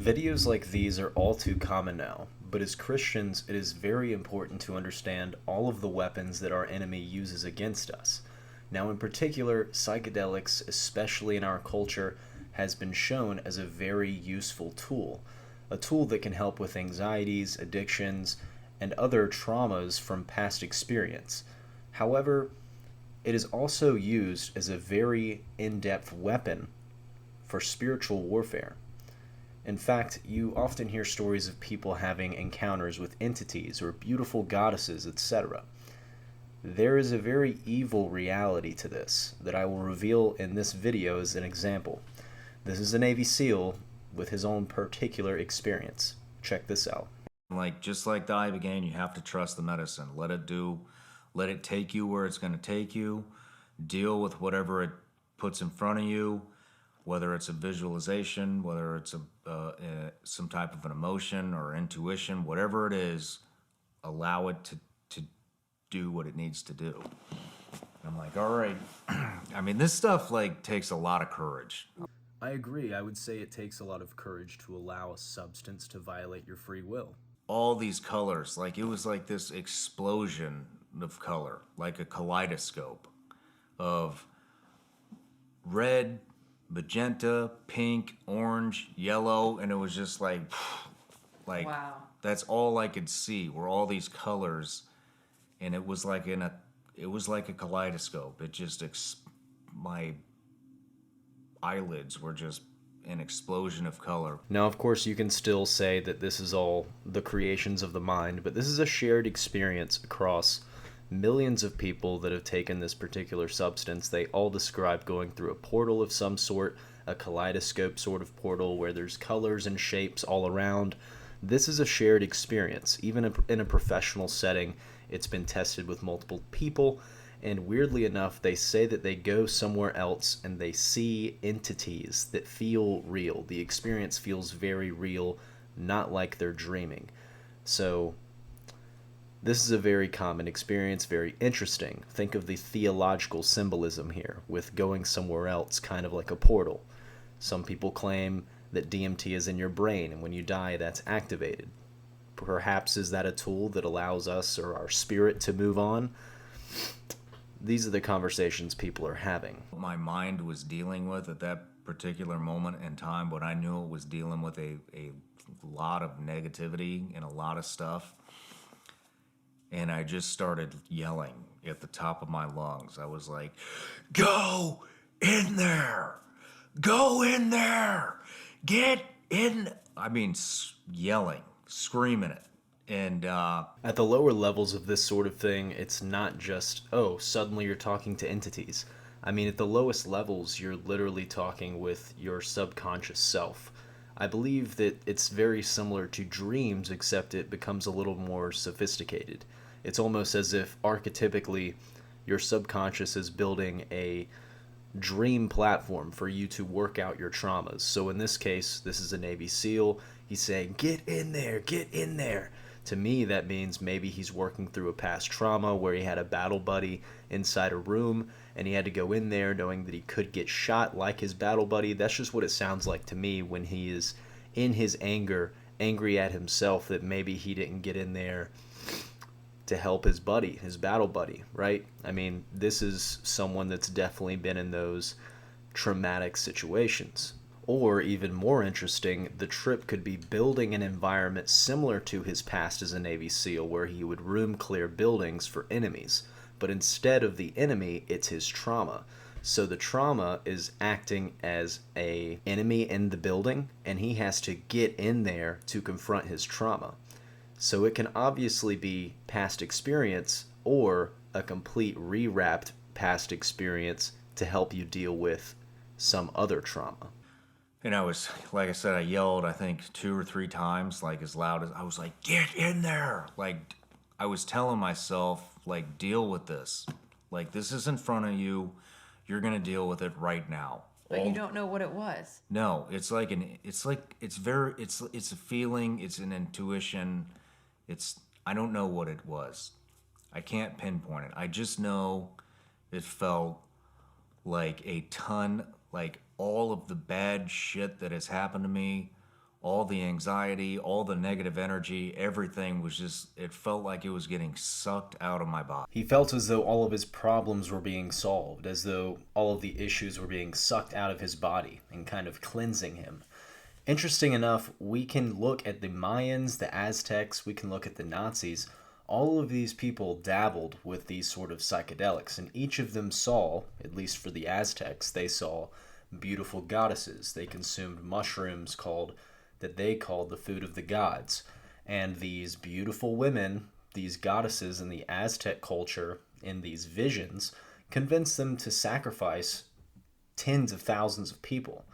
Videos like these are all too common now, but as Christians, it is very important to understand all of the weapons that our enemy uses against us. Now, in particular, psychedelics, especially in our culture, has been shown as a very useful tool. A tool that can help with anxieties, addictions, and other traumas from past experience. However, it is also used as a very in-depth weapon for spiritual warfare. In fact, you often hear stories of people having encounters with entities or beautiful goddesses, etc. There is a very evil reality to this that I will reveal in this video as an example. This is a Navy SEAL with his own particular experience. Check this out. Just like the Ibogaine, you have to trust the medicine. Let it take you where it's going to take you. Deal with whatever it puts in front of you, whether it's a visualization, whether it's some type of an emotion or intuition, whatever it is, allow it to do what it needs to do. And I'm like, all right. I mean, this stuff takes a lot of courage. I agree. I would say it takes a lot of courage to allow a substance to violate your free will. All these colors, it was like this explosion of color, like a kaleidoscope of red, magenta, pink, orange, yellow, and it was just wow. That's all I could see were all these colors, and it was like a kaleidoscope. It just my eyelids were just an explosion of color. Now, of course, you can still say that this is all the creations of the mind, but this is a shared experience across millions of people that have taken this particular substance. They all describe going through a portal of some sort, a kaleidoscope sort of portal where there's colors and shapes all around. This is a shared experience. Even in a professional setting, it's been tested with multiple people, and weirdly enough, they say that they go somewhere else and they see entities that feel real. The experience feels very real, not like they're dreaming. So this is a very common experience, very interesting. Think of the theological symbolism here with going somewhere else, kind of like a portal. Some people claim that DMT is in your brain, and when you die, that's activated. Perhaps is that a tool that allows us or our spirit to move on? These are the conversations people are having. What my mind was dealing with at that particular moment in time, what I knew it was dealing with a lot of negativity and a lot of stuff. And I just started yelling at the top of my lungs. I was like, go in there! Go in there! Get in! I mean, yelling, screaming it. And at the lower levels of this sort of thing, it's not just, oh, suddenly you're talking to entities. I mean, at the lowest levels, you're literally talking with your subconscious self. I believe that it's very similar to dreams, except it becomes a little more sophisticated. It's almost as if archetypically your subconscious is building a dream platform for you to work out your traumas. So in this case, this is a Navy SEAL. He's saying, get in there, get in there. To me, that means maybe he's working through a past trauma where he had a battle buddy inside a room and he had to go in there knowing that he could get shot like his battle buddy. That's just what it sounds like to me when he is in his anger, angry at himself that maybe he didn't get in there to help his buddy, his battle buddy, right? I mean, this is someone that's definitely been in those traumatic situations. Or even more interesting, the trip could be building an environment similar to his past as a Navy SEAL where he would room clear buildings for enemies. But instead of the enemy, it's his trauma. So the trauma is acting as an enemy in the building, and he has to get in there to confront his trauma. So it can obviously be past experience or a complete rewrapped past experience to help you deal with some other trauma. And I was, like I said, I yelled, I think 2 or 3 times, as loud as, I was like, get in there. I was telling myself, deal with this. This is in front of you. You're going to deal with it right now. But you don't know what it was. No, it's a feeling, it's an intuition. I don't know what it was. I can't pinpoint it. I just know it felt like a ton, all of the bad shit that has happened to me all the anxiety, all the negative energy, everything was just, it felt like it was getting sucked out of my body. He felt as though all of his problems were being solved, as though all of the issues were being sucked out of his body and kind of cleansing him. Interesting enough, we can look at the Mayans, the Aztecs, we can look at the Nazis. All of these people dabbled with these sort of psychedelics, and each of them saw, at least for the Aztecs, they saw beautiful goddesses. They consumed mushrooms that they called the food of the gods. And these beautiful women, these goddesses in the Aztec culture, in these visions, convinced them to sacrifice tens of thousands of people,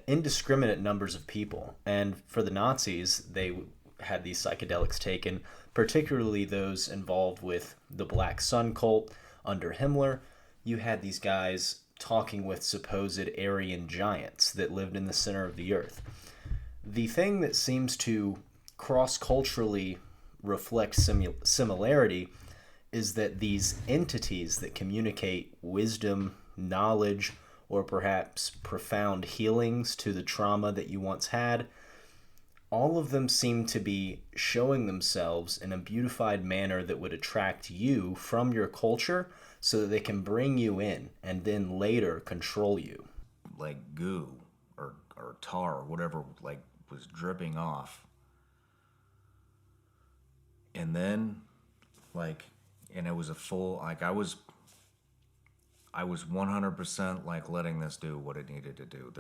indiscriminate numbers of people. And for the Nazis, they had these psychedelics taken, particularly those involved with the Black Sun cult under Himmler. You had these guys talking with supposed Aryan giants that lived in the center of the earth. The thing that seems to cross-culturally reflect similarity is that these entities that communicate wisdom, knowledge, or perhaps profound healings to the trauma that you once had, all of them seem to be showing themselves in a beautified manner that would attract you from your culture so that they can bring you in and then later control you. Like goo or tar or whatever, like, was dripping off. And then, like, and it was a full, like, I was 100% like letting this do what it needed to do.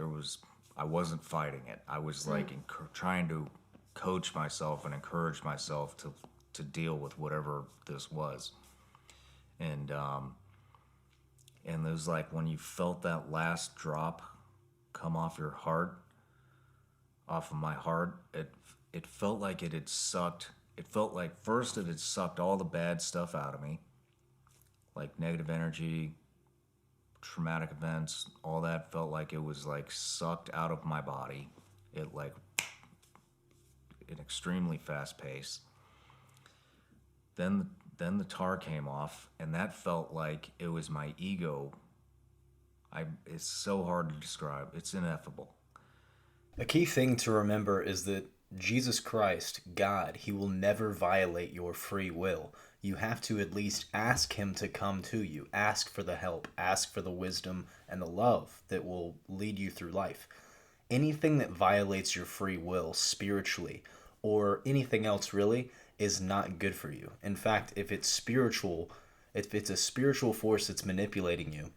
I wasn't fighting it. I was like trying to coach myself and encourage myself to deal with whatever this was. And it was like when you felt that last drop come off your heart, off of my heart, it felt like it had sucked. It felt like first it had sucked all the bad stuff out of me, like negative energy, traumatic events, all that felt like it was like sucked out of my body. It like an extremely fast pace. Then the tar came off, and that felt like it was my ego. It's so hard to describe. It's ineffable. A key thing to remember is that Jesus Christ, God, he will never violate your free will. You have to at least ask him to come to you. Ask for the help. Ask for the wisdom and the love that will lead you through life. Anything that violates your free will spiritually or anything else really is not good for you. In fact, if it's a spiritual force that's manipulating you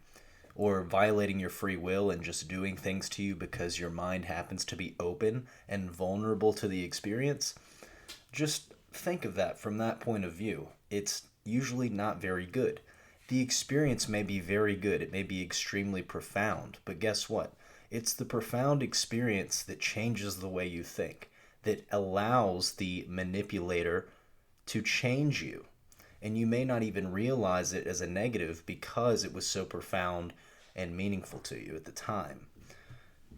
or violating your free will and just doing things to you because your mind happens to be open and vulnerable to the experience, just think of that from that point of view. It's usually not very good. The experience may be very good. It may be extremely profound. But guess what? It's the profound experience that changes the way you think, that allows the manipulator to change you. And you may not even realize it as a negative because it was so profound and meaningful to you at the time.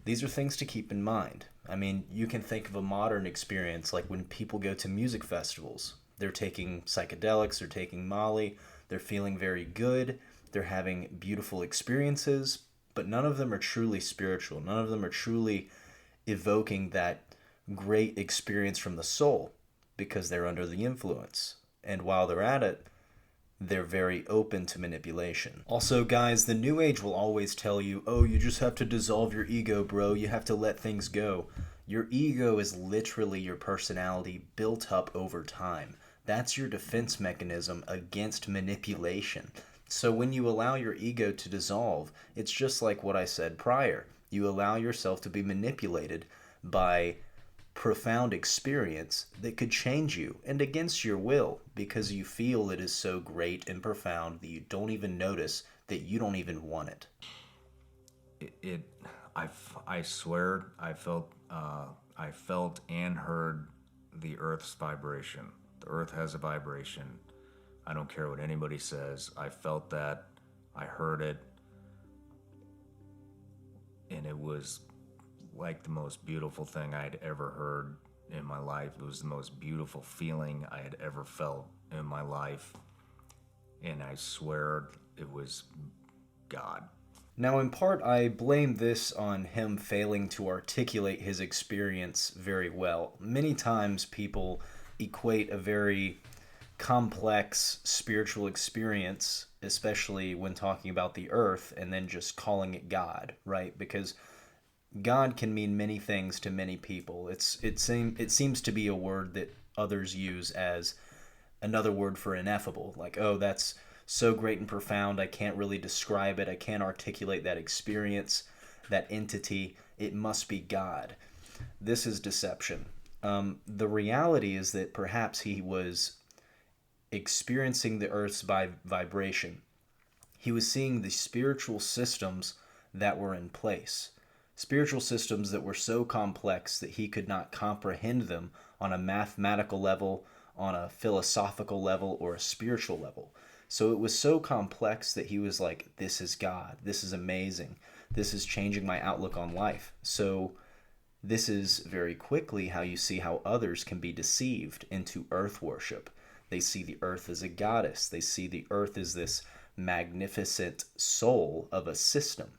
These are things to keep in mind. I mean, you can think of a modern experience like when people go to music festivals. They're taking psychedelics, they're taking Molly, they're feeling very good, they're having beautiful experiences, but none of them are truly spiritual. None of them are truly evoking that great experience from the soul because they're under the influence. And while they're at it, they're very open to manipulation. Also, guys, the New Age will always tell you, oh, you just have to dissolve your ego, bro. You have to let things go. Your ego is literally your personality built up over time. That's your defense mechanism against manipulation. So when you allow your ego to dissolve, it's just like what I said prior. You allow yourself to be manipulated by profound experience that could change you and against your will because you feel it is so great and profound that you don't even notice that you don't even want it. I swear I felt and heard the Earth's vibration. The Earth has a vibration. I don't care what anybody says. I felt that. I heard it. And it was like the most beautiful thing I had ever heard in my life. It was the most beautiful feeling I had ever felt in my life. And I swear it was God. Now, in part, I blame this on him failing to articulate his experience very well. Many times people equate a very complex spiritual experience, especially when talking about the earth, and then just calling it God, right? Because God can mean many things to many people. It seems to be a word that others use as another word for ineffable. Like, oh, that's so great and profound, I can't really describe it. I can't articulate that experience, that entity. It must be God. This is deception. The reality is that perhaps he was experiencing the earth's vibration. He was seeing the spiritual systems that were in place. Spiritual systems that were so complex that he could not comprehend them on a mathematical level, on a philosophical level, or a spiritual level. So it was so complex that he was like, this is God. This is amazing. This is changing my outlook on life. So this is very quickly how you see how others can be deceived into earth worship. They see the earth as a goddess. They see the earth as this magnificent soul of a system.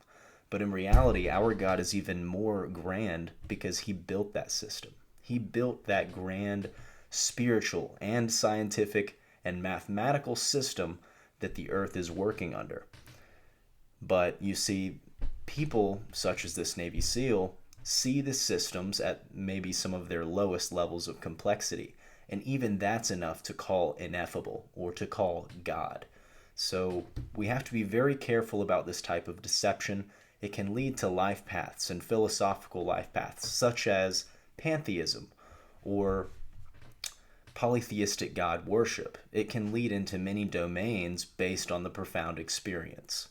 But in reality, our God is even more grand because he built that system. He built that grand spiritual and scientific and mathematical system that the earth is working under. But you see, people such as this Navy SEAL see the systems at maybe some of their lowest levels of complexity. And even that's enough to call ineffable or to call God. So we have to be very careful about this type of deception. It can lead to life paths and philosophical life paths, such as pantheism or polytheistic God worship. It can lead into many domains based on the profound experience.